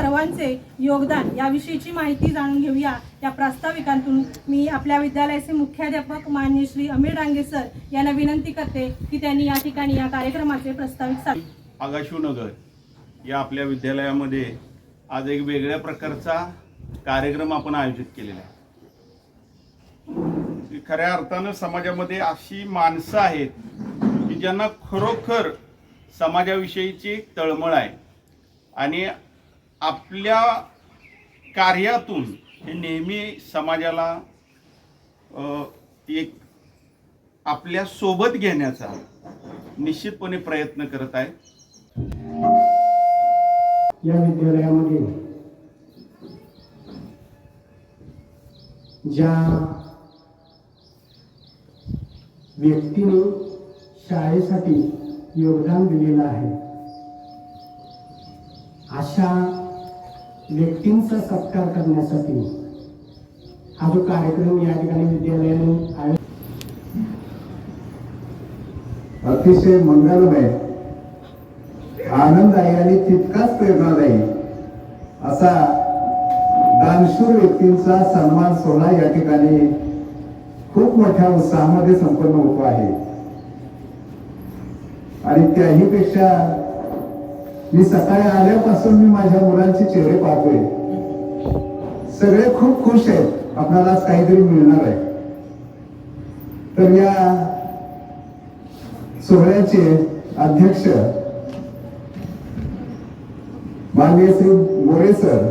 सर्वांचे योगदान याविषयीची माहिती जाणून घेऊया या प्रास्ताविकांतून मी आपल्या विद्यालयाचे मुख्याध्यापक माननीय श्री अमीर डांगे सर यांना विनंती करते की त्यांनी या ठिकाणी या कार्यक्रमाचे प्रास्ताविक आगाशूनगर या आपल्या विद्यालयामध्ये आज एक वेगळ्या प्रकारचा कार्यक्रम आपण आयोजित केलेला आहे। खऱ्या अर्थानं समाजामध्ये अशी माणसं आहेत की ज्यांना खरोखर समाजाविषयीची तळमळ आहे आणि आपल्या कार्यातून हे नेहमी समाजाला एक आपल्या सोबत घेण्याचा निश्चितपणे प्रयत्न करत आहे। या विद्यालयामध्ये ज्या व्यक्तीने शाळेसाठी योगदान दिलेलं आहे अशा व्यक्तींचा सत्कार करण्यासाठी हा जो कार्यक्रम या ठिकाणी विद्यालयाने अतिशय मंगलमय, आनंददायी आणि तितकाच प्रेरणादायी असा दानशूर व्यक्तींचा सन्मान सोहळा या ठिकाणी खूप मोठ्या उत्साहामध्ये संपन्न होतो आहे। आणि त्याही पेक्षा मी सकाळी आल्यापासून मी माझ्या मुलांचे चेहरे पाहतोय, सगळे खूप खुश आहेत, आपल्याला काहीतरी मिळणार आहे। तर या सोहळ्याचे अध्यक्ष माननीय श्री मोरे सर,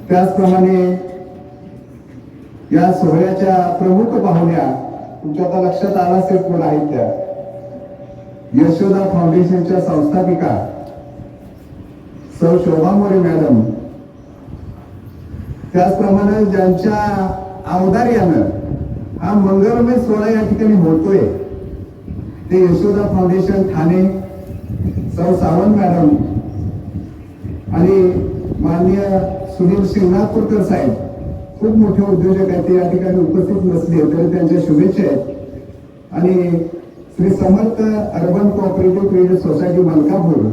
त्याचप्रमाणे या सोहळ्याच्या प्रमुख पाहुण्या तुमच्या आता लक्षात आला असेल कोण आहेत त्या यशोदा फाउंडेशनच्या संस्थापिका सौ शोभा मोरे मॅडम, त्याचप्रमाणे ज्यांच्या अवधार्यानं हा मंगलमय सोहळा या ठिकाणी होतोय ते यशोदा फाउंडेशन ठाणे सौ सावंत मॅडम आणि माननीय सुनील शिंगणापूरकर साहेब, खूप मोठे उद्योजक आहेत, ते या ठिकाणी उपस्थित नसले तरी त्यांच्या शुभेच्छा आहेत। आणि Shri Samarth urban cooperative credit society Malkapur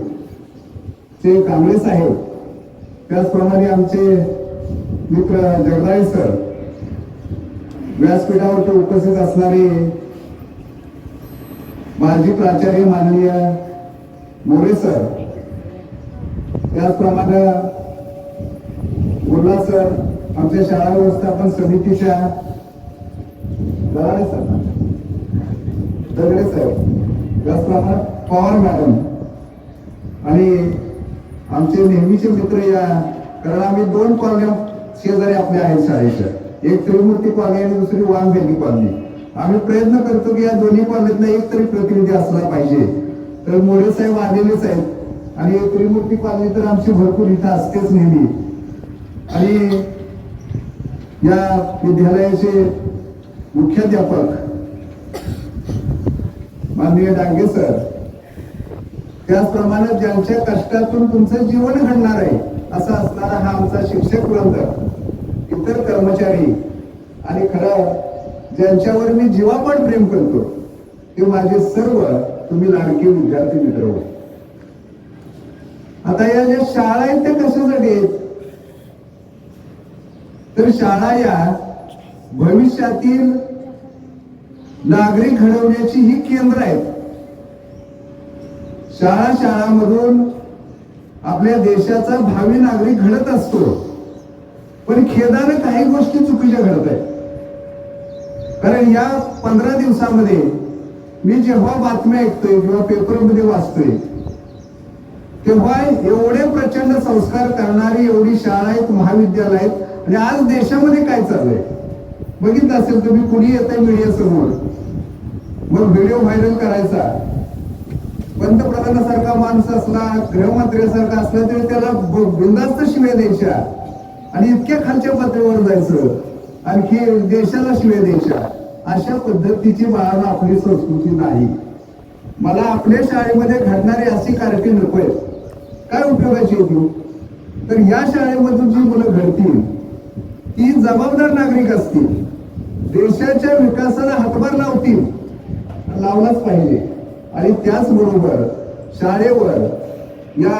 चे कांबळे साहेब, त्याचप्रमाणे आमचे मित्र जगदाळे सर, व्यासपीठावर उपस्थित असणारे माजी प्राचार्य माननीय मोरे सर, त्याचप्रमाणे बोला सर, आमच्या शाळा व्यवस्थापन समितीच्या दराडे सर, दगडे साहेब, त्याचप्रमाणे पवार मॅडम आणि आमचे नेहमीचे मित्र, या कारण आम्ही दोन कॉलन्या शेजारी आपल्या आहेत शाळेच्या, एक त्रिमूर्ती कॉलनी आणि दुसरी वानबेली कॉलनी। आम्ही प्रयत्न करतो की या दोन्ही कॉलनीतला एक तरी प्रतिनिधी असला पाहिजे। तर मोरे साहेब आलेलेच आहेत आणि त्रिमूर्ती कॉलनी तर आमची भरपूर इथं असतेच नेहमी। आणि या विद्यालयाचे मुख्याध्यापक माननीय डांगे सर, त्याचप्रमाणे ज्यांच्या कष्टातून तुमचं जीवन घडणार आहे असा असणारा हा आमचा शिक्षक वृंद, इतर कर्मचारी आणि खरं ज्यांच्यावर मी जीवापाड प्रेम करतो ते माझे सर्व तुम्ही लाडके विद्यार्थी मित्र हो। आता या ज्या शाळा आहेत त्या कशासाठी आहेत, तर शाळा या भविष्यातील नागरिक घडवण्याची ही केंद्र आहेत। शाळांमधून आपल्या देशाचा भावी नागरिक घडत असतो, पण खेदाने काही गोष्टी चुकीच्या घडत आहेत। कारण या 15 दिवसामध्ये मी जेव्हा बातम्या ऐकतोय किंवा पेपरमध्ये वाचतोय तेव्हा एवढे प्रचंड संस्कार करणारी एवढी शाळा आहेत, महाविद्यालय आहेत, आणि आज देशामध्ये काय चाललंय बघितलं असेल तुम्ही, कुणी येतंय मीडिया समोर, मग व्हिडिओ व्हायरल करायचा, पंतप्रधानासारखा माणूस असला, गृहमंत्र्यासारखा असला तरी त्याला बिनधास्त शिव्या द्यायच्या आणि इतक्या खालच्या पातळीवर जायचं, आणखी देशाला शिव्या द्यायच्या। अशा पद्धतीची बाळाला आपली संस्कृती नाही। मला आपल्या शाळेमध्ये घडणारी अशी कारके नकोय, काय उपयोगाची होती? तर या शाळेमधून जी मुलं घडतील ती जबाबदार नागरिक असतील, देशाच्या विकासाला हातभार लावतील, लावलाच पाहिजे। आणि त्याचबरोबर शाळेवर, या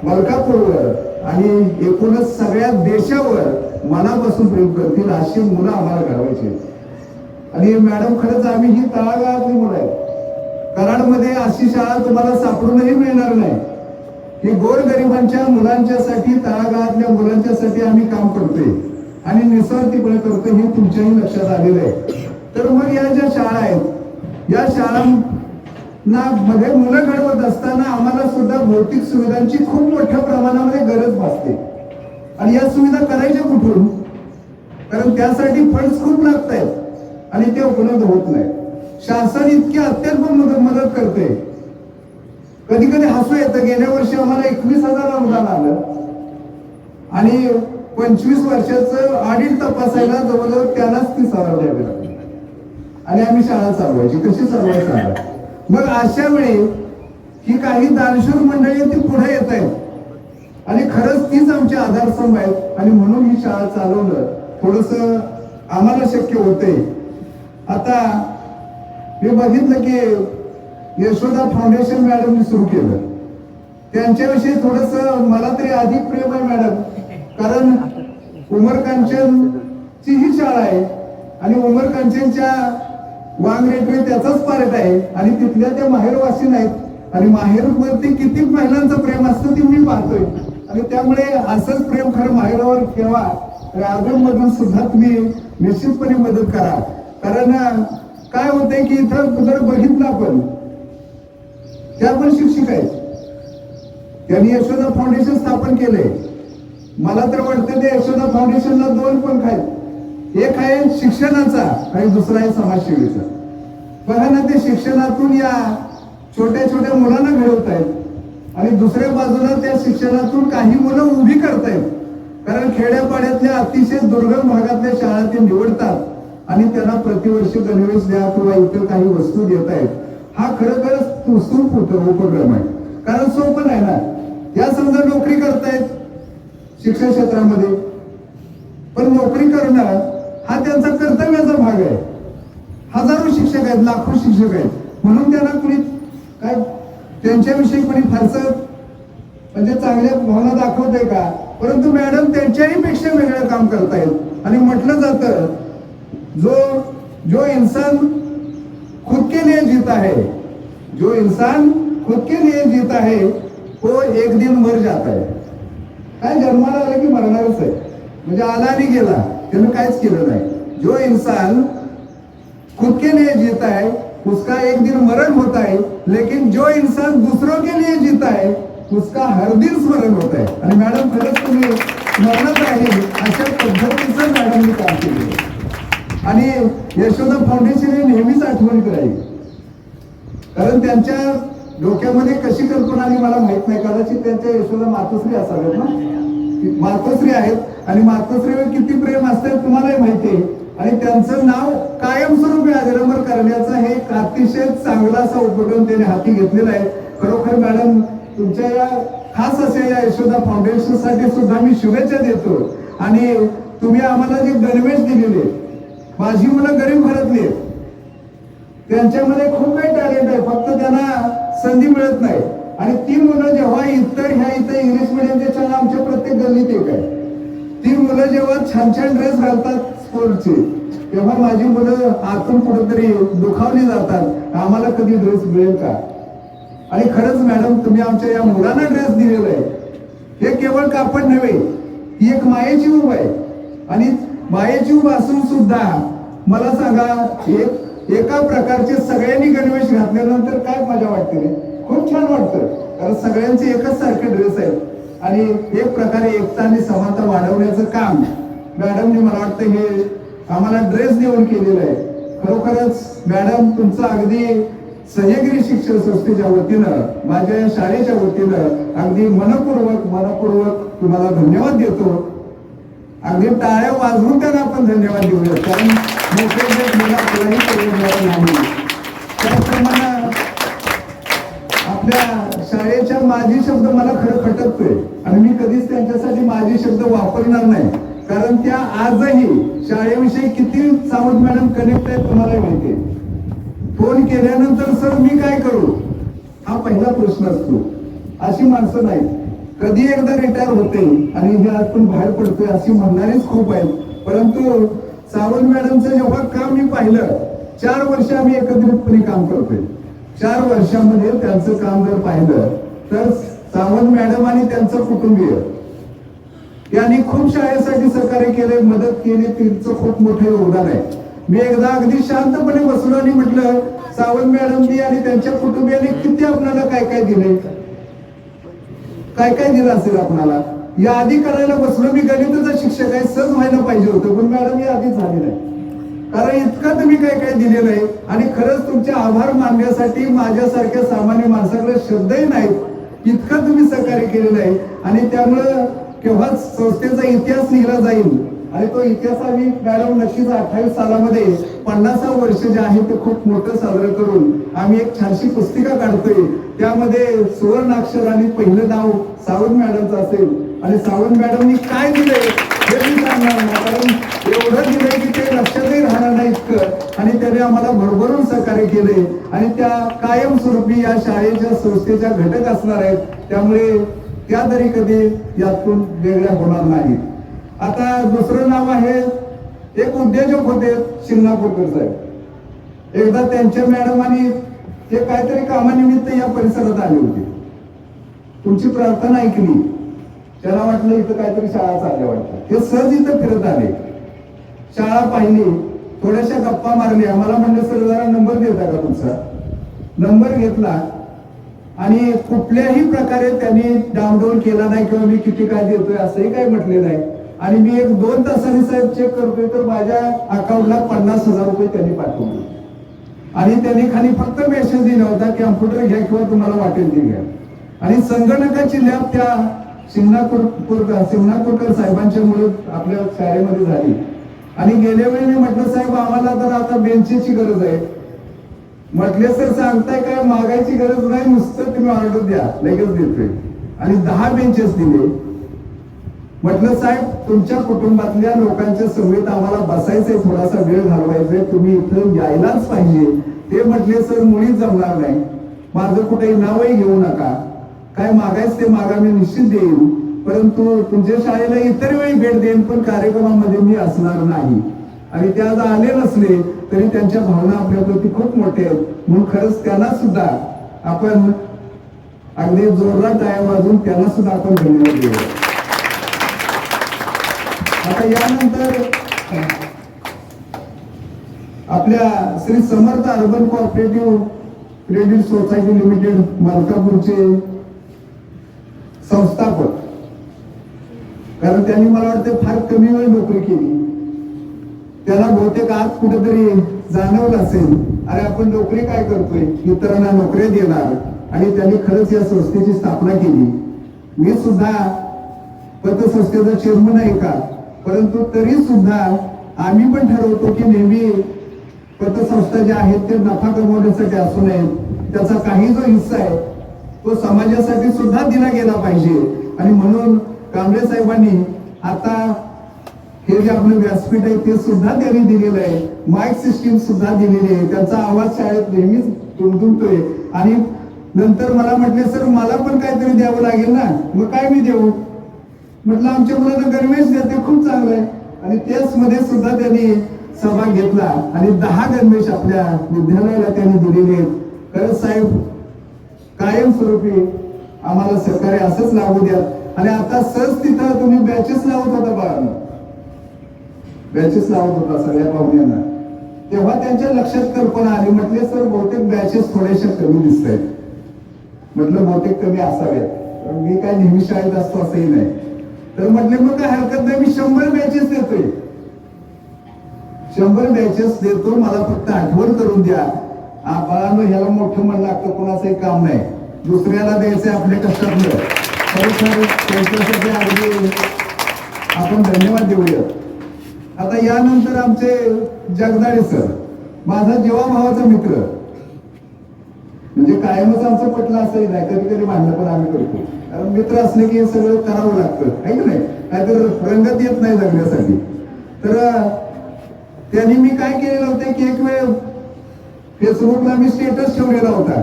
मलकापूरवर आणि एकूणच सगळ्या देशावर मनापासून प्रेम करतील अशी मुलं आम्हाला घडवायची. आणि मॅडम खरंच आम्ही ही तळागाळातली मुलं आहेत. कराडमध्ये अशी शाळा तुम्हाला सापडूनही मिळणार नाही. ही गोरगरिबांच्या मुलांच्यासाठी, तळागाळातल्या मुलांच्यासाठी आम्ही काम करतोय आणि निस्वार्थीपणे करतोय हे तुमच्याही लक्षात आलेलं आहे. तर मग या ज्या शाळा आहेत, या शाळांना मध्ये मुलं घडवत असताना आम्हाला सुद्धा भौतिक सुविधांची खूप मोठ्या प्रमाणामध्ये गरज भासते. आणि या सुविधा करायच्या कुठून? कारण त्यासाठी फंड्स खूप लागत आहेत आणि ते उपलब्ध होत नाही. शासन इतकी अत्यल्प मदत करते. कधी कधी हसू येतं. गेल्या वर्षी आम्हाला 21,000 अनुदान आलं आणि 25 वर्षाचं ऑडिट तपासायला जवळजवळ त्यालाच 30,000 द्यावे लागले आणि आम्ही शाळा चालवायची. कशी चालवायची? मग अशा वेळी ही काही दानशूर मंडळी ती पुढे येत आहेत आणि खरंच तीच आमचे आधारस्तंभ आहेत आणि म्हणून ही शाळा चालवणं थोडस आम्हाला शक्य होते. आता मी बघितलं की यशोदा फाउंडेशन मॅडमनी सुरू केलं. त्यांच्याविषयी थोडस मला तरी अधिक प्रेम आहे मॅडम, कारण उमर कांचनची ही शाळा आहे आणि उमर कांचनच्या वांगरेटवे त्याचाच पार्ट आहे आणि तिथल्या त्या माहेरवासी नाहीत आणि माहेरवरती किती महिलांचं प्रेम असतं ते मी पाहतोय आणि त्यामुळे असंच प्रेम खरं माहेरावर ठेवा. अजून मधून सुद्धा तुम्ही निश्चितपणे मदत करा. कारण काय होतंय की इथं जर बघितलं आपण, त्या पण शिक्षक आहेत. त्यांनी यशोदा फाउंडेशन स्थापन केलंय. मला तर वाटतं ते यशोदा फाउंडेशनला 2 पंख आहेत. एक आहे शिक्षणाचा आणि दुसरा आहे समाजसेवेचा. बघा ना, ते शिक्षणातून या छोट्या छोट्या मुलांना घडवत आहेत आणि दुसऱ्या बाजूला त्या शिक्षणातून काही मुलं उभी करतायत. कारण खेड्यापाड्यातल्या अतिशय दुर्गम भागातल्या शाळा ते निवडतात आणि त्यांना प्रतिवर्षी गणवेश द्या किंवा इतर काही वस्तू देत आहेत. हा खरोखरच उत्सुक उपक्रम आहे. कारण सोपं आहे ना. या समजा नोकरी करतायत शिक्षण क्षेत्रामध्ये, पण नोकरी करणं हा त्यांचा कर्तव्याचा भाग आहे. हजारो शिक्षक आहेत, लाखो शिक्षक आहेत, म्हणून त्यांना कुणी काय त्यांच्याविषयी कोणी फारसं म्हणजे चांगल्या भावना दाखवतंय का? परंतु मॅडम त्यांच्याही पेक्षा वेगळं काम करतायत आणि म्हटलं जातं जो इंसान खुद के लिए जीता है, जो इंसान खुद के लिए जीता है वो एक दिन मर जाता है. काय जन्माला आला की मरणारच आहे. म्हणजे आला आणि गेला, त्यानं काहीच केलं नाही. जो इंसान खुद के लिए जीता है उसका एक दिन मरण होता है, लेकिन जो इंसान दूसरों के लिए जीता है उसका हर दिन स्मरण होता है. आणि मॅडम खरंच तुम्ही स्मरणात राहील अशा पद्धतीचं मॅडमनी काम केलं आणि यशोदा फाउंडेशन हे नेहमीच आठवणीत राहील. कारण त्यांच्या डोक्यामध्ये कशी कल्पना आली मला माहित नाही. कदाचित त्यांच्या यशोदा मातोश्री असाव्यात ना. मातोश्री आहेत आणि मातोश्रीवर किती प्रेम असतं तुम्हालाही माहिती आहे. आणि त्यांचं नाव कायमस्वरूपी अजरामर करण्याचा हे एक अतिशय चांगला असा उपक्रम त्याने हाती घेतलेला आहे. खरोखर मॅडम तुमच्या या खास अशा या यशोदा फाउंडेशन साठी सुद्धा मी शुभेच्छा देतो. आणि तुम्ही आम्हाला जे गणवेश दिलेले, माझी मुलं गरीब घरातली आहेत, त्यांच्यामध्ये खूप काही टॅलेंट आहे, फक्त त्यांना संधी मिळत नाही. आणि ती मुलं जेव्हा इतर इंग्लिश मिडियमच्या शाळा आमच्या प्रत्येक गल्लीत एक आहे, ती मुलं जेव्हा छान छान ड्रेस घालतात स्पोर्टचे, तेव्हा माझी मुलं आतून कुठेतरी दुखावली जातात, आम्हाला कधी ड्रेस मिळेल का? आणि खरंच मॅडम तुम्ही आमच्या या मुलांना ड्रेस दिलेला आहे. हे केवळ कापड नव्हे, ही एक मायेची उब आहे. आणि मायेची उब असून सुद्धा मला सांगा, एका प्रकारचे सगळ्यांनी गणवेश घातल्यानंतर काय मजा वाटते रे? खूप छान वाटतं. कारण सगळ्यांचे एकच सारखे ड्रेस आहेत आणि एक प्रकारे एकता आणि समानता वाढवण्याचं काम मॅडमने मला वाटतं हे आम्हाला ड्रेस देऊन केलेलं आहे. खरोखरच मॅडम तुमचं अगदी सह्याद्री शिक्षण संस्थेच्या वतीनं, माझ्या शाळेच्या वतीनं अगदी मनपूर्वक तुम्हाला धन्यवाद देतो. अगदी टाळ्या वाजवून त्यांना आपण धन्यवाद देऊया. कारण त्याप्रमाणे आपल्या शाळेच्या माझी शब्द मला खरं खटकतोय आणि मी कधीच त्यांच्यासाठी माझी शब्द वापरणार नाही. कारण त्या आजही शाळेविषयी किती सावंत मॅडम कनेक्ट आहेत तुम्हाला माहिती आहे. फोन केल्यानंतर सर मी काय करू हा पहिला प्रश्न असतो. अशी माणसं नाहीत. कधी एकदा रिटायर होते आणि हे आपण बाहेर पडतोय अशी म्हणणारेच खूप आहेत. परंतु सावंत मॅडमचं जेव्हा काम मी पाहिलं, 4 वर्ष आम्ही एकत्रितपणे काम करतोय. 4 वर्षामध्ये त्यांचं काम जर पाहिलं तर सावंत मॅडम आणि त्यांचं कुटुंबीय यांनी खूप शाळेसाठी सहकार्य केले, मदत केली. त्यांचं खूप मोठं योगदान आहे. मी एकदा अगदी शांतपणे बसलो आणि म्हटलं, सावंत मॅडमनी आणि त्यांच्या कुटुंबियांनी किती आपल्याला काय काय दिले, काय काय दिलं असेल आपल्याला. यादी करायला बसलो. मी गणिताचा शिक्षक आहे, सहज व्हायला पाहिजे होतं, पण मॅडम यादी झाली नाही. कारण इतकं तुम्ही काय काय दिलेलं आहे. आणि खरंच तुमचे आभार मानण्यासाठी माझ्यासारख्या सामान्य माणसाकडे शब्दही नाहीत, इतकं तुम्ही सहकार्य केलेलं आहे. आणि त्यामुळं केव्हा संस्थेचा इतिहास लिहिला जाईल आणि तो इतिहास आम्ही मॅडम नक्कीच 28 सालामध्ये 50 वर्ष जे आहे ते खूप मोठं साजरं करून आम्ही एक छानशी पुस्तिका काढतोय. त्यामध्ये सुवर्णाक्षर आणि पहिलं नाव सावंत मॅडमचं असेल. आणि सावंत मॅडमनी काय दिलंय हे मी सांगणार नाही, कारण एवढं दिलंय की ते लक्षातही राहणार नाही इतकं. आणि त्याने आम्हाला भरभरून सहकार्य केले आणि त्या कायमस्वरूपी या शाळेच्या संस्थेच्या घटक असणार आहेत. त्यामुळे त्या तरी कधी यातून वेगळ्या होणार नाहीत. आता दुसरं नाव आहे, एक उद्योजक होते शिंगणापूरकर साहेब. एकदा त्यांच्या मॅडमांनी ते काहीतरी कामानिमित्त या परिसरात आले होते. तुमची प्रार्थना ऐकली, त्यांना वाटलं इथं काहीतरी शाळा चालल्या वाटतं. ते सहज इथं फिरत आले, शाळा पाहिली, थोड्याशा गप्पा मारल्या. मला म्हणलं, सर जरा नंबर देता का तुमचा. नंबर घेतला आणि कुठल्याही प्रकारे त्यांनी डाऊनलोड केला नाही किंवा मी किती काय देतोय असंही काही म्हटले नाही. आणि मी 1-2 तासांनी साहेब चेक करतोय तर माझ्या अकाउंटला 50,000 रुपये त्यांनी पाठवले. आणि त्यांनी खाली फक्त मेसेज दिला होता, कॅम्प्युटर घ्या किंवा तुम्हाला वाटेल ते घ्या. आणि संगणकाची लॅब त्या शिंगणापूरकर साहेबांच्या मुळे आपल्या शाळेमध्ये झाली. आणि गेल्या वेळी मी म्हटलं, साहेब आम्हाला तर आता बेंचेसची गरज आहे. म्हटले, सर सांगताय काय, मागायची गरज नाही, नुसतं तुम्ही ऑर्डर द्या, लगेच देतोय. आणि 10 बेंचेस दिले. म्हटलं, साहेब तुमच्या कुटुंबातल्या लोकांच्या समेत आम्हाला बसायचंय, थोडासा वेळ घालवायचाय, तुम्ही इथं यायलाच पाहिजे. ते म्हटले, सर मुळीच जमणार नाही, माझं कुठेही नावही घेऊ नका, काय मागायचं ते मागा, मी निश्चित देईन, परंतु तुमच्या शाळेला इतर वेळी भेट देईन, पण कार्यक्रमामध्ये मी असणार नाही. आणि ते आज आले नसले तरी त्यांच्या भावना आपल्याप्रती खूप मोठ्या आहेत. म्हणून खरंच त्यांना सुद्धा आपण अगदी जोरदार टाळ्या वाजून त्यांना सुद्धा आपण धन्यवाद देऊया. आता यानंतर आपल्या Shri Samarth urban cooperative credit society limited मलकापूरचे संस्थापक, कारण त्यांनी मला वाटतं फार कमी वेळ नोकरी केली. त्याला बहुतेक आज कुठेतरी जाणवलं असेल, अरे आपण नोकरी काय करतोय, इतरांना नोकऱ्या देणार. आणि त्यांनी खरंच या संस्थेची स्थापना केली. मी सुद्धा पतसंस्थेचा चेअरमन आहे का, परंतु तरी सुद्धा आम्ही पण ठरवतो की नेहमी पतसंस्था ज्या आहेत ते नफा कमवण्यासाठी असू नये, त्याचा काही जो हिस्सा आहे तो समाजासाठी सुद्धा दिला गेला पाहिजे. आणि म्हणून कांबळे साहेबांनी आता हे जे आपलं व्यासपीठ आहे ते सुद्धा त्यांनी दिलेलं आहे, माईक सिस्टीम सुद्धा दिलेली आहे. त्यांचा आवाज शाळेत नेहमीच दुमदुमतोय. आणि नंतर मला म्हटले, सर मला पण काहीतरी द्यावं लागेल ना. मग काय मी देऊ म्हटलं, आमच्या मुलांना गणवेश देते, खूप चांगलं आहे. आणि त्याच मध्ये सुद्धा त्यांनी सहभाग घेतला आणि 10 गणवेश आपल्या विद्यालयाला त्यांनी दिलेले आहेत. खरंच साहेब कायमस्वरूपी आम्हाला सहकार्य असंच लागू द्या. आणि आता सहज तिथं तुम्ही बॅचेस लावत होता बाळांना, बॅचेस लावत होता सगळ्या पाहुण्यांना, तेव्हा त्यांच्या लक्षात कल्पना आली. म्हटले, सर बहुतेक बॅचेस थोड्याशा कमी दिसत आहेत. म्हटलं बहुतेक कमी असाव्यात, मी काय नेहमी शाळेत असतो असंही नाही. तर म्हटले मग काय हरकत नाही, मी 100 बॅचेस देतोय, 100 बॅचेस देतो, मला फक्त आठवण करून द्या. बाळांनो ह्याला मोठं मन लागतं, कोणाचंही काम नाही, दुसऱ्याला द्यायचंय आपल्या कष्टातलं. खरोखर त्यांच्यासाठी अगदी आपण धन्यवाद देऊया. आता यानंतर आमचे जगदाळे सर, माझा जीवाभावाचा मित्र, म्हणजे कायमच आमचं पटलं असंही नाही, कधी कधी भांडणं पण आम्ही करतो, कारण मित्र असले की हे सगळं करावं लागतं, आहे की नाही, नाहीतर रंगत येत नाही जगण्यासाठी. तर त्यांनी मी काय केलेलं होतं की एक वेळ फेसबुकला मी स्टेटस ठेवलेला होता,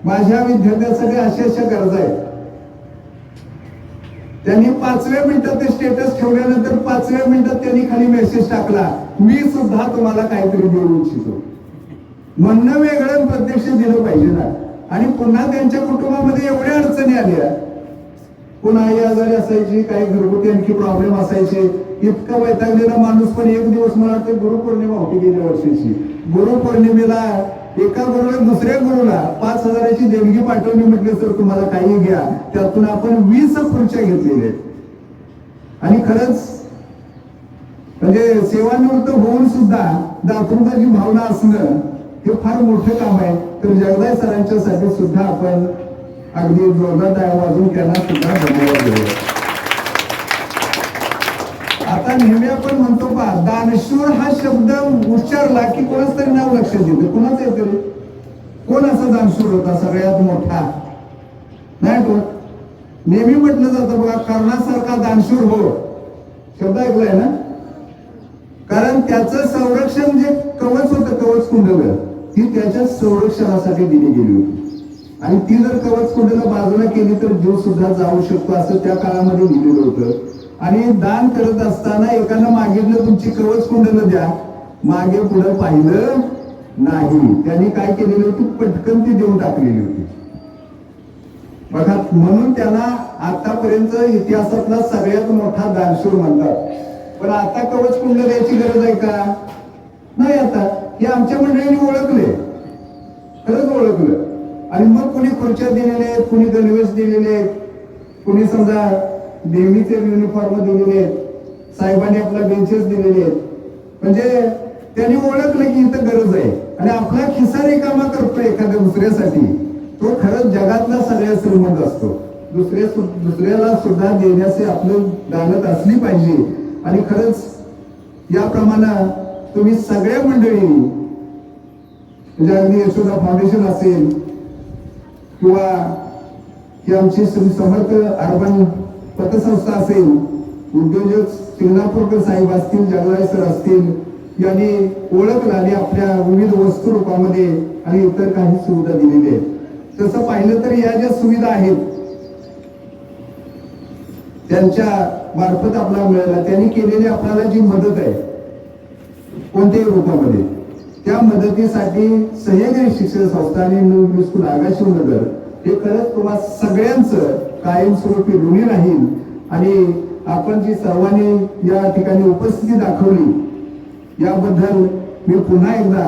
माझ्या विद्यार्थ्यांसाठी अशा गरजा आहेत. त्यांनी 5व्या मिनिटात ते स्टेटस ठेवल्यानंतर 5व्या मिनिटात त्यांनी खाली मेसेज टाकला, मी सुद्धा तुम्हाला काहीतरी देऊ इच्छितो. म्हणणं वेगळं, प्रत्यक्ष दिलं पाहिजे ना. आणि पुन्हा त्यांच्या कुटुंबामध्ये एवढ्या अडचणी आल्या, पुन्हा आई आजारी असायची, काही घरगुती आणखी प्रॉब्लेम असायचे, इतका वैतागलेला माणूस. पण एक दिवस मला वाटतं गुरुपौर्णिमा होती गेल्या वर्षीची, गुरुपौर्णिमेला एका गुरुला दुसऱ्या गुरुला 5,000ची देणगी पाठवली. म्हटले सर तुम्हाला काही घ्या, त्यातून आपण 20 खुर्च्या घेतलेल्या आहेत. आणि खरंच म्हणजे सेवानिवृत्त होऊन सुद्धा दातृत्वाची भावना असणं हे फार मोठं काम आहे. तर जगदाय सरांच्या साठी सुद्धा आपण अगदी जोरदार टाळ्या वाजून त्यांना सुद्धा धन्यवाद देऊया. आता नेहमी आपण म्हणतो पा दानशूर हा शब्द उच्चारला की कोणाच तरी नाव लक्षात येतं. कोणाच येतं? कोण असा दानशूर होता सगळ्यात मोठा? नाही तो नेहमी म्हटलं जातं बघा, कर्णासारखा दानशूर हो, शब्द ऐकलाय ना. कारण त्याचं संरक्षण जे कवच होतं, कवच कुंडल, ती त्याच्या संरक्षणासाठी दिली गेली होती. आणि ती जर कवच कुंडला बाजूला केली तर जीव सुद्धा जाऊ शकतो असं त्या काळामध्ये लिहिलेलं होतं. आणि दान करत असताना एकानं मागितलं तुमची कवच कुंडलं द्या, मागे पुढे पाहिलं नाही. त्यांनी काय केलेली होती, पटकन ती देऊन टाकलेली होती बघा. म्हणून त्यांना आतापर्यंत इतिहासातला सगळ्यात मोठा दानशूर म्हणतात. पण आता कवच कुंडल द्यायची गरज आहे का? नाही. आता हे आमच्या मंडळींनी ओळखले, खरंच ओळखलं. आणि मग कुणी खुर्च्या दिलेले आहेत, कुणी गणवेश दिलेले आहेत, कुणी समजा नेहमीचे युनिफॉर्म दिलेले आहेत, साहेबांनी आपला बेंचेस दिलेले आहेत. म्हणजे त्यांनी ओळखलं की इथं गरज आहे. आणि आपला खिसा रिकामा करतोय एखाद्या दुसऱ्यासाठी, तो खरंच जगातला सगळ्यात श्रीमंत असतो. दुसऱ्याला सुद्धा देण्याचे आपलं दानत असली पाहिजे. आणि खरंच याप्रमाणे तुम्ही सगळ्या मंडळी म्हणजे अगदी यशोदा फाउंडेशन असेल किंवा ही आमची श्री समर्थ अर्बन पतसंस्था असेल, उद्योजक सिंगणापूरकर साहेब असतील, जगदाळे सर असतील, यांनी ओळख लावली आपल्या विविध वस्तू रूपामध्ये आणि इतर काही सुविधा दिलेल्या आहेत. तसं पाहिलं तर या ज्या सुविधा आहेत त्यांच्या मार्फत आपल्याला मिळाला, त्यांनी केलेली आपल्याला जी मदत आहे कोणत्याही रूपामध्ये, त्या मदतीसाठी सह्याद्री शिक्षण संस्था आणि न्यू स्कूल आगाशिवनगर हे खरंच तुम्हा सगळ्यांचं कायमस्वरूपी ऋणी राहील. आणि आपण जी सर्वांनी या ठिकाणी उपस्थिती दाखवली याबद्दल मी पुन्हा एकदा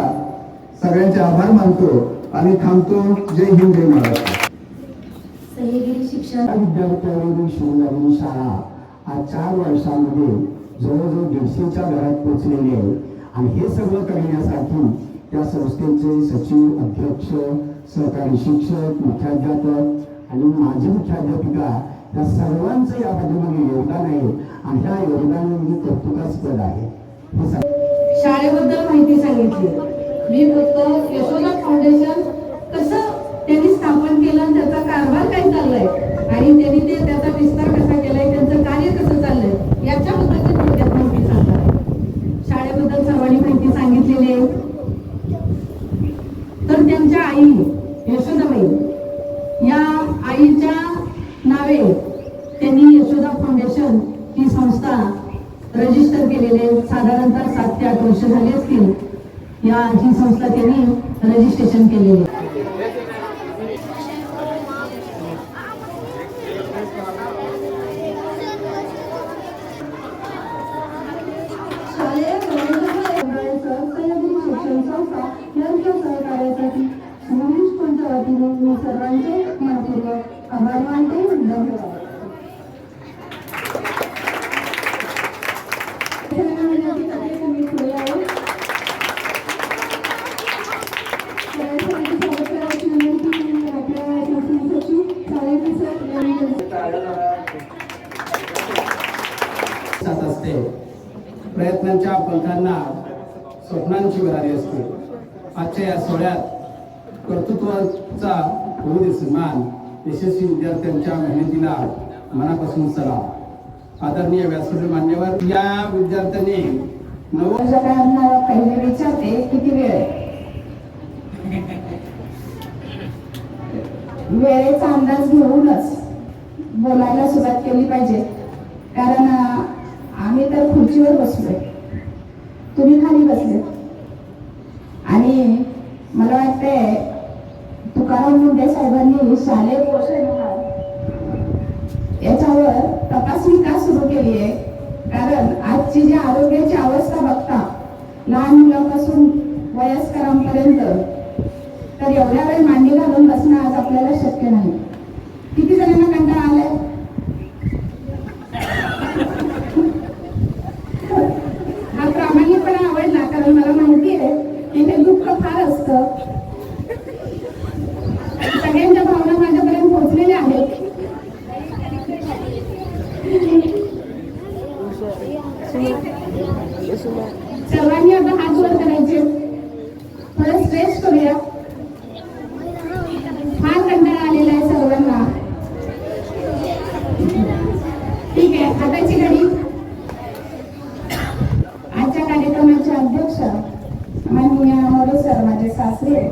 सगळ्यांचे आभार मानतो आणि थांबतो. जय हिंद, जय महाराष्ट्र. सह्याद्री शिक्षण विद्यार्थ्यांनी सुरू झालेली शाळा आज 4 वर्षांमध्ये जवळजवळ 150च्या घरात पोहोचलेली आहे. आणि हे सगळं करण्यासाठी त्या संस्थेचे सचिव, अध्यक्ष, सहकारी शिक्षक, मुख्याध्यापक आणि माजी मुख्याध्यापिका या सर्वांचं या पाठीमागे योगदान आहे. आणि ह्या योगदानामध्ये कौतुकास्पद आहे. शाळेबद्दल माहिती सांगितली. मी फक्त यशोदा फाउंडेशन कसं त्यांनी स्थापन केलं आणि त्याचा कारभार काय चाललाय आणि त्यांनी त्याचा विस्तार कसा केलाय, त्यांचं कार्य कसं चाललंय याच्याबद्दलची थोडक्यात माहिती सांगणार आहे. शाळेबद्दल सर्वांनी माहिती सांगितलेली आहे. तर त्यांच्या आई यशोदाबाई या आईच्या नावे त्यांनी यशोदा फाउंडेशन ही संस्था रजिस्टर केलेले. साधारणतः 7 ते 8 वर्ष झाली असतील ही संस्था त्यांनी रजिस्ट्रेशन केलेली. शालेय शिक्षण संस्था यांच्या सहकार्यासाठी मुलीश स्कूलच्या वतीने मी सर्वांचे मनपूर्वक आभार मानते. धन्यवाद. असते प्रयत्नांच्या पंखांना स्वप्नांची भरारी असते. आजच्या या सोहळ्यात कर्तृत्वाचा होऊ दे सन्मान. यशस्वी विद्यार्थ्यांच्या मेहनतीला मनापासून सलाम. आदरणीय व्यासपीठ मान्यवर, या विद्यार्थ्यांनी पहिले विचारते किती वेळ आहे. वेळेचा अंदाज घेऊनच बोलायला सुरुवात केली पाहिजे, कारण आम्ही तर खुर्चीवर बसलोय, तुम्ही खाली बसले. आणि मला वाटतंय तुकाराम मुंडे साहेबांनी शालेय पोषण आहार याच्यावर तपासणी का सुरू केली आहे, कारण आजची जी आरोग्याची अवस्था बघता लहान मुलांपासून वयस्करांपर्यंत, तर एवढ्या वेळ मांडी घालून बसणं आज आपल्याला शक्य नाही. किती जणांना कंटाळा आलाय? हा प्रामाणिकपणा आवडला, कारण मला माहिती आहे की हे दुःख फार असतं. सगळ्यांच्या भावना माझ्यापर्यंत पोहोचलेल्या आहेत. सर्वांनी आता हात वर करायचे, थोडं स्ट्रेच करूया. फार कंटाळा आलेला आहे सर्वांना. ठीक आहे, हाताची घडी. आजच्या कार्यक्रमाचे अध्यक्ष माननीय मोरे सर, माझे सासरे,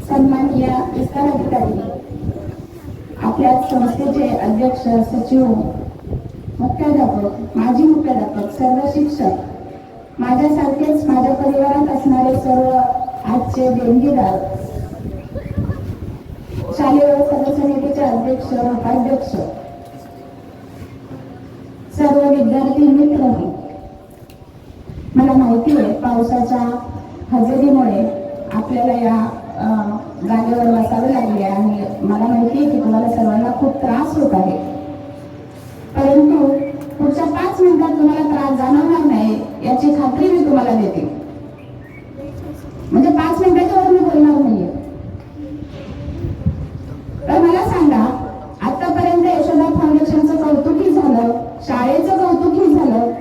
सन्माननीय विस्तार अधिकारी, आपल्या संस्थेचे अध्यक्ष, सचिव, मुख्याध्यापक, माजी मुख्याध्यापक, सर्व शिक्षक, माझ्यासारखेच माझ्या परिवारात असणारे सर्व आजचे देणगीदार, शालेय व्यवस्थापन समितीचे अध्यक्ष, उपाध्यक्ष, सर्व विद्यार्थी मित्र, मला माहिती आहे पावसाच्या हजेरीमुळे आपल्याला या जागेवर बसावे लागले आणि मला माहिती आहे की तुम्हाला सर्वांना खूप त्रास होत आहे, परंतु पुढच्या 5 मिनिटात तुम्हाला त्रास जाणवणार नाही याची खात्री मी तुम्हाला देते. म्हणजे 5 मिनिटाच्या वर मी बोलणार नाहीये. तर मला सांगा, आतापर्यंत यशोदा फाउंडेशनचं कौतुकही झालं, शाळेचं कौतुकही झालं,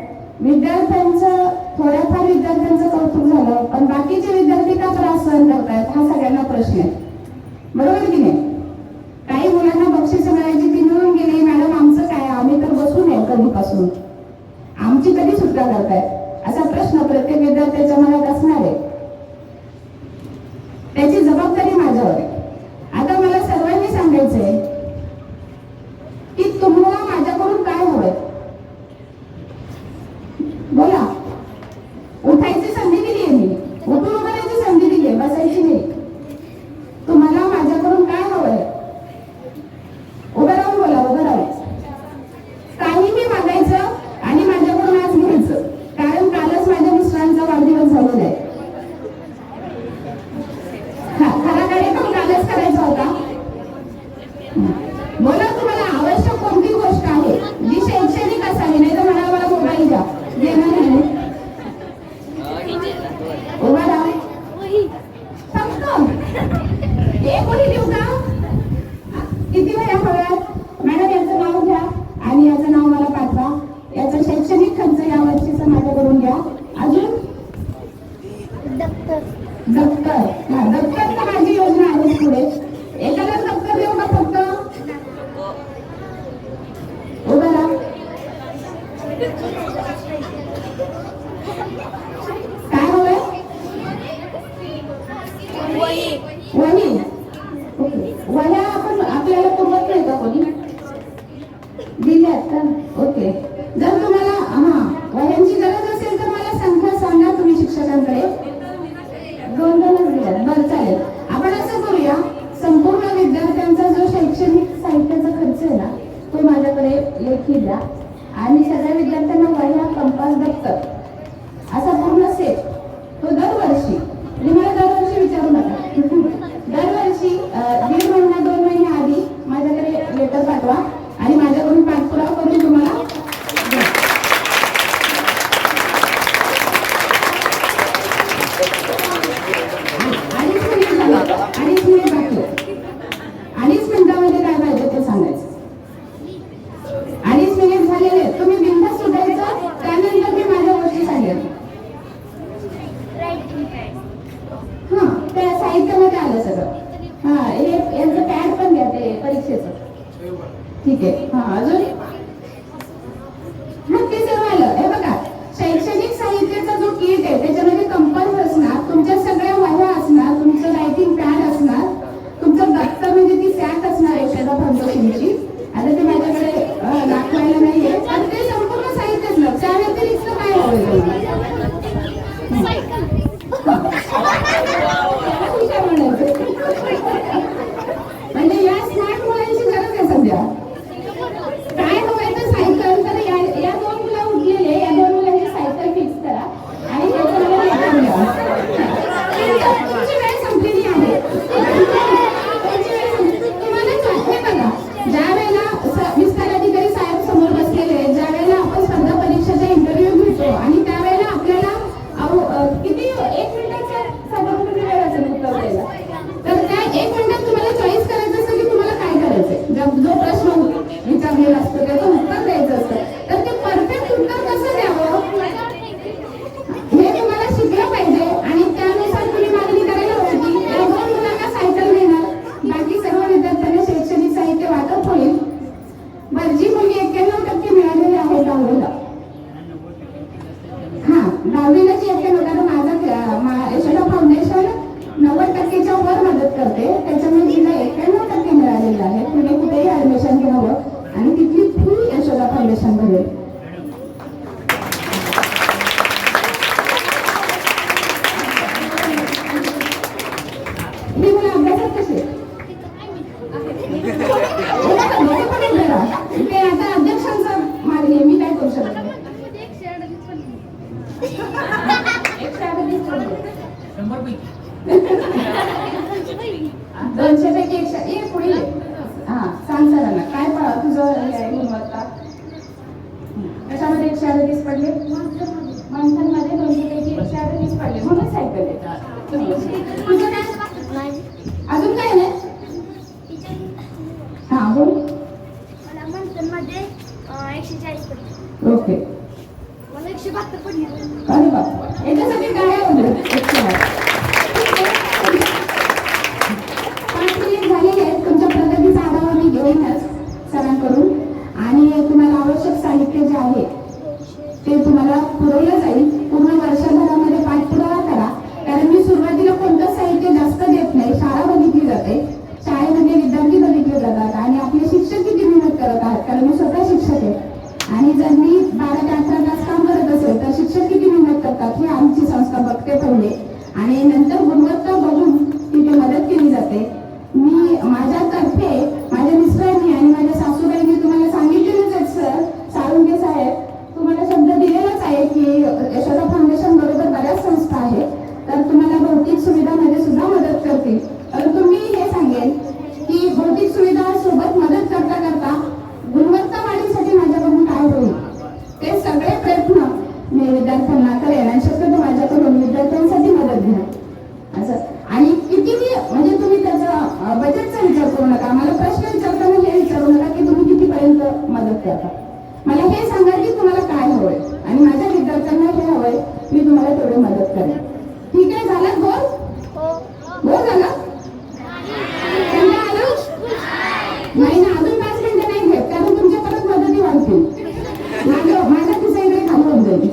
विद्यार्थ्यांचं, थोड्याफार विद्यार्थ्यांचं कौतुक झालं, पण बाकीचे विद्यार्थी का त्रास सहन करतायत हा सगळ्यांना प्रश्न आहे. बरोबर की नाही? काही मुलांना बक्षीस मिळायची, ती मिळून गेली, मॅडम आमचं काय, आम्ही तर बसून आहे कधीपासून, आमची कधी सुटका करताय, असा प्रश्न प्रत्येक विद्यार्थ्याच्या मनात असणार आहे. त्याची जबाबदारी माझ्यावर आहे. आता मला सर्वांनी सांगायचंय की तुम्हाला माझ्याकडून काय हवंय, बोला. उठायची संधी दिली आहे मी, उठून उभारायची संधी दिली आहे, बसायची नाही. तुम्हाला माझ्याकडून काय हवंय? उभं राहून बोला, उभं राहून. काहीही मागायचं आणि माझ्याकडून आज घ्यायचं, कारण कालच माझ्या मिस्टरांचा वाढदिवस झालेला आहे. खरा कार्यक्रम कालच करायचा होता. बोला, तुम्हाला आवश्यक कोणती गोष्ट आहे जी शैक्षणिक असावी, नाही तर मला मोबाईल द्या, देणार नाही. उभा राहा. एक कोणी देऊ का? किती वेळा हव्यात? मॅडम याचं नाव घ्या आणि याचं नाव मला पाठवा. याचा शैक्षणिक खर्च या वर्षीचा माझ्याकडून घ्या. अजून दप्तर. हा, दप्तर तर माझी योजना आहे पुढे. एकालाच दप्तर देऊ का फक्त? उभा राहा. काय हवंय? वही. ओके, वह्या आपण आपल्याला पुरवत नाही का कोणी? दिल्यात का? ओके. जर तुम्हाला वह्यांची गरज असेल तर मला संख्या सांगा तुम्ही शिक्षकांकडे. 2-2च दिल्यात. बरं, चालेल. आपण असं करूया, संपूर्ण विद्यार्थ्यांचा जो शैक्षणिक साहित्याचा खर्च आहे ना, तो माझ्याकडे लेखी द्या आणि सगळ्या विद्यार्थ्यांना वह्या, कंपास, दप्तर असा पूर्ण सेट तो दरवर्षी, म्हणजे मला दरवर्षी विचारू नका, दरवर्षी 1.5 महिना 2 महिने आधी माझ्याकडे लेटर पाठवा आणि माझ्याकडून पाठपुरावा करून तुम्हाला अडीच मिनिट बाकी. 2.5 मिनिटामध्ये काय पाहिजे ते सांगायचं. 2.5 मिनिट झालेले, तुम्ही बिनधास्त सुटायचं, त्यानंतर मी माझ्या गोष्टी सांगेन. हा, त्या साहित्यामध्ये आलं सगळं. हा, हे यांचं पॅड पण घ्या ते परीक्षेचं. ठीक आहे. हा, अजून मग ते सर्व आलं. हे बघा, शैक्षणिक साहित्याचा जो किट आहे त्याच्यामध्ये कंपास असणार, तुमच्या सगळ्या वह्या असणार, तुमचं रायटिंग पॅड असणार, तुमचं दप्तर म्हणजे ती सॅक असणार यशोदा फाउंडेशनची, आवडेल एवढी. हुशार म्हणायचं. म्हणजे या स्मार्ट मुलांची गरज आहे सध्या. काय हवंय तर सायकल, तर या दोन मुलं उठलेले, या दोन मुलांची सायकल फिक्स करा आणि त्याच्यामध्ये लेटर द्या. तुमची वेळ संपलेली आहे. तुमची वेळ संपली. तुम्हाला हे बघा, ज्या वेळेला विस्तार अधिकारी साहेब समोर बसलेले आहेत, ज्या वेळेला आपण स्पर्धा परीक्षेचा इंटरव्ह्यू घेतो आणि त्यावेळेला आपल्याला किती 1 मिनिटाचा सभापती वेळ असेल उत्तर द्यायला, तर त्या 1 मिनिटात तुम्हाला चॉईस करायचं असतं की तुम्हाला काय करायचंय. जो प्रश्न विचारलेला असतो त्याचं उत्तर द्यायचं असतं, तर ते परफेक्ट उत्तर कसं द्यावं हे तुम्हाला शिकलं पाहिजे आणि त्यानुसार तुम्ही मागणी करायला होती. या 2 मुलांना सायकल मिळणार, बाकी सर्व विद्यार्थ्यांना शैक्षणिक साहित्य वाटप होईल. जी मुलगी 91% मिळालेली आहे 10वीला, हा 10वीला जी 91, कारण माझं यशोदा फाउंडेशन 90%च्या वर मदत करते, त्याच्यामुळे तिला 91% मिळालेले आहे. तिने कुठेही ऍडमिशन घ्यावं आणि तिथली फी यशोदा फाउंडेशन भरेल. ही मुलं अभ्यासात कशी आहेत? ते आता अध्यक्षांचा मागणी आहे, मी काय करू शकत नाही. 200 पैकी 100. पुढे हा सांग सरांना काय तुझं गुणवत्ता कशामध्ये 138 पडले? मंथनमध्ये 200 पैकी 138 पडले, म्हणून सायकल आहे. तुझं काय अजून काय नाही? हा बोल. मला मंथनमध्ये 140 पडले. ओके. मला 172 पडले. अरे बाप, याच्यासाठी काय आहे? 5 मिनिट झालेले आहेत. तुमच्या प्रगतीचा आढावा मी घेईनच सरांकडून आणि तुम्हाला आवश्यक साहित्य जे आहे ते तुम्हाला पुरवलं जाईल. पूर्ण वर्षभरामध्ये पाठपुरावा करा, कारण मी सुरुवातीला कोणतं साहित्य जास्त देत नाही. शाळा बघितली जाते, शाळेमध्ये विद्यार्थी बघितले जातात आणि आपले शिक्षक किती मेहनत करत आहात, कारण मी स्वतः शिक्षक आहे. आणि जर मी 12 ते 18 तास काम करत असेल तर शिक्षक किती मेहनत करतात हे आमची संस्था बघते पहिले आणि नंतर गुणवत्ता बघून तिथे मदत केली जाते. मी माझ्यातर्फे माझ्या मिस्टरांनी आणि माझ्या सासूबाईंनी तुम्हाला सांगितलेलंच आहे सर, साळुंके साहेब, तुम्हाला शब्द दिलेलाच आहे की यशोदा फाउंडेशन बरोबर बऱ्याच संस्था आहेत, तर तुम्हाला भौतिक सुविधामध्ये सुद्धा मदत करतील. परंतु मी हे सांगेन की भौतिक सुविधा सोबत मदत करता करता गुणवत्ता वाढीसाठी माझ्याकडून काय होईल ते सगळे प्रयत्न मी विद्यार्थ्यांना करेन आणि शक्यतो माझ्याकडून विद्यार्थ्यांसाठी मदत घ्या असं. आणि किती म्हणजे तुम्ही त्याचा बजेटचा विचार करू नका. मला प्रश्न विचारताना हे विचारू नका की तुम्ही कितीपर्यंत मदत करता. मला हे सांगा की तुम्हाला काय हवंय आणि माझ्या विद्यार्थ्यांना हे हवंय, मी तुम्हाला तेवढी मदत करेन. ठीक आहे, झालं बोल बोल झालं नाही ना? अजून 5 मिनिटं नाही घेत, कारण तुमच्या परत मदती वाढतील. माझ्या खिसा इकडे खाली होऊन जाईल.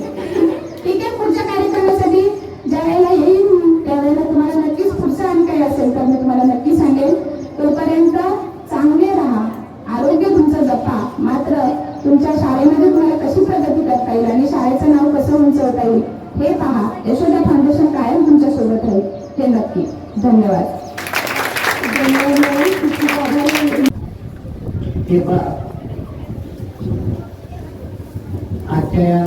ठीक आहे, पुढच्या कार्यक्रमासाठी ज्या वेळेला येईल त्यावेळेला तुम्हाला नक्कीच पुढचं आणि काही असेल तर मी तुम्हाला नक्की सांगेन. तोपर्यंत चांगले राहा, आरोग्य तुमचं जपा. मात्र तुमच्या शाळेमध्ये तुम्हाला कशी प्रगती करता येईल आणि शाळेचं नाव कसं उंचवता येईल हे पहा. यशोदा फाउंडेशन कायम तुमच्या सोबत राहील हे नक्की. धन्यवाद. आजच्या या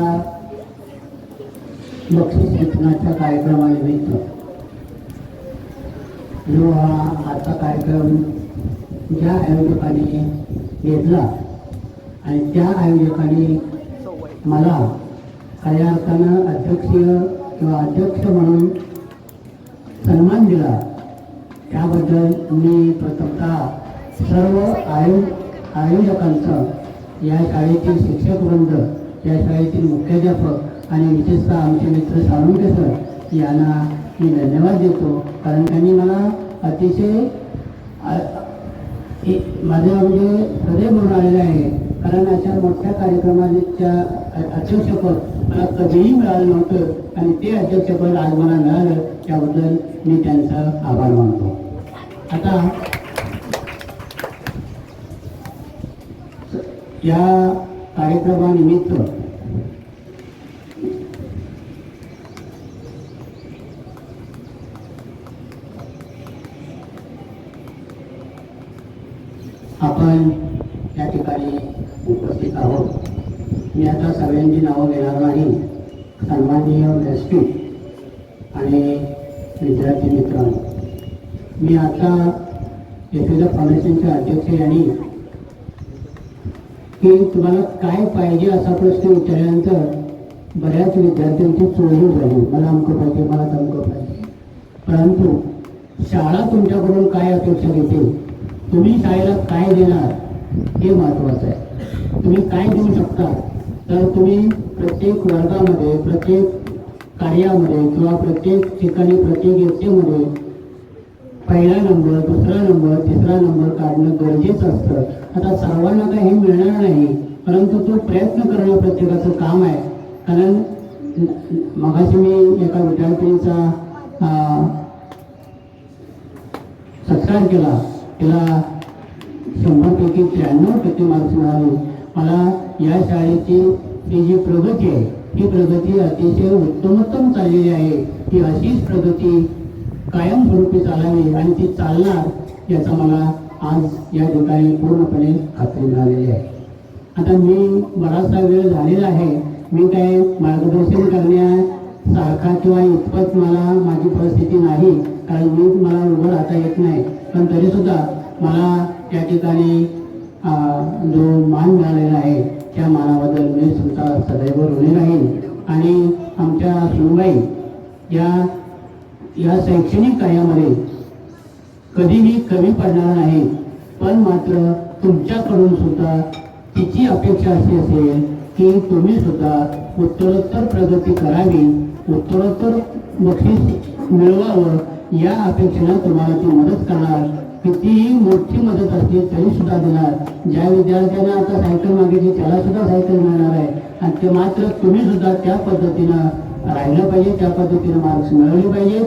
बक्षीस वितरणाच्या कार्यक्रमानिमित्त जो हा आजचा कार्यक्रम ज्या आयोजकांनी घेतला आणि त्या आयोजकांनी मला खऱ्या अर्थानं अध्यक्षीय किंवा अध्यक्ष म्हणून सन्मान दिला, त्याबद्दल मी प्रथमतः सर्व आयोजकांचं, या शाळेतील शिक्षकवृंद, या शाळेतील मुख्याध्यापक आणि विशेषतः आमचे मित्र साळुंके सर यांना मी धन्यवाद देतो, कारण त्यांनी मला अतिशय माझं म्हणजे हृदय भरून आलेलं आहे. कारण अशा मोठ्या कार्यक्रमाच्या अध्यक्षपद मला कधीही मिळालं नव्हतं आणि ते अध्यक्षपद आज मला मिळालं, त्याबद्दल मी त्यांचा आभार मानतो. आता या कार्यक्रमानिमित्त आपण या ठिकाणी उपस्थित आहोत. मी आता सगळ्यांची नावं घेणार नाही. सन्माननीय व्यासपीठ आणि विद्यार्थी मित्रांनो, मी आता यशोदा फाउंडेशनचे अध्यक्ष यांनी की तुम्हाला काय पाहिजे असा प्रश्न विचारल्यानंतर बऱ्याच विद्यार्थ्यांची चोरी झाली. मला अमकं पाहिजे, मला तमकं पाहिजे. परंतु शाळा तुमच्याकडून काय अपेक्षा घेते, तुम्ही शाळेला काय देणार हे महत्त्वाचं आहे. तुम्ही काय देऊ शकता, तर तुम्ही प्रत्येक वर्गामध्ये, प्रत्येक कार्यामध्ये किंवा प्रत्येक ठिकाणी, प्रत्येक इयत्तेमध्ये पहिला नंबर, दुसरा नंबर, तिसरा नंबर काढणं गरजेचं असतं. आता सर्वांना काही हे मिळणार नाही, परंतु तो प्रयत्न करणं प्रत्येकाचं काम आहे. कारण मगाशी मी एका विद्यार्थ्यांचा सत्कार केला, तिला 100पैकी 93% मार्क्स मिळाले. मला या शाळेची ही जी प्रगती आहे, ही प्रगती अतिशय उत्तमोत्तम चाललेली आहे. ही अशीच प्रगती कायमस्वरूपी चालावी आणि ती चालणार याचा मला आज या ठिकाणी पूर्णपणे खात्री मिळालेली आहे. आता मी बराचसा वेळ झालेला आहे. मी काय मार्गदर्शन करण्यासारखा किंवा इतपत मला माझी परिस्थिती नाही, कारण मला उभं राहता येत नाही. पण तरीसुद्धा मला त्या ठिकाणी जो मान मिळालेला आहे त्या मानाबद्दल मी सुद्धा सदैव ऋणी राहीन. आणि आमच्या सुनबाई या शैक्षणिक कार्यामध्ये कधीही कमी पडणार नाही. पण मात्र तुमच्याकडून सुद्धा तिची अपेक्षा अशी असेल की तुम्ही सुद्धा उत्तरोत्तर प्रगती करावी, उत्तरोत्तर बक्षीस मिळवावं. या अपेक्षेनं तुम्हाला ती मदत करणार. कितीही मोठी मदत असली तरी सुद्धा देणार. ज्या विद्यार्थ्यांना आता सायकल मागितली त्याला सुद्धा सायकल मिळणार आहे. आणि ते मात्र तुम्ही सुद्धा त्या पद्धतीनं राहिलं पाहिजे, त्या पद्धतीनं मार्क्स मिळवले पाहिजे.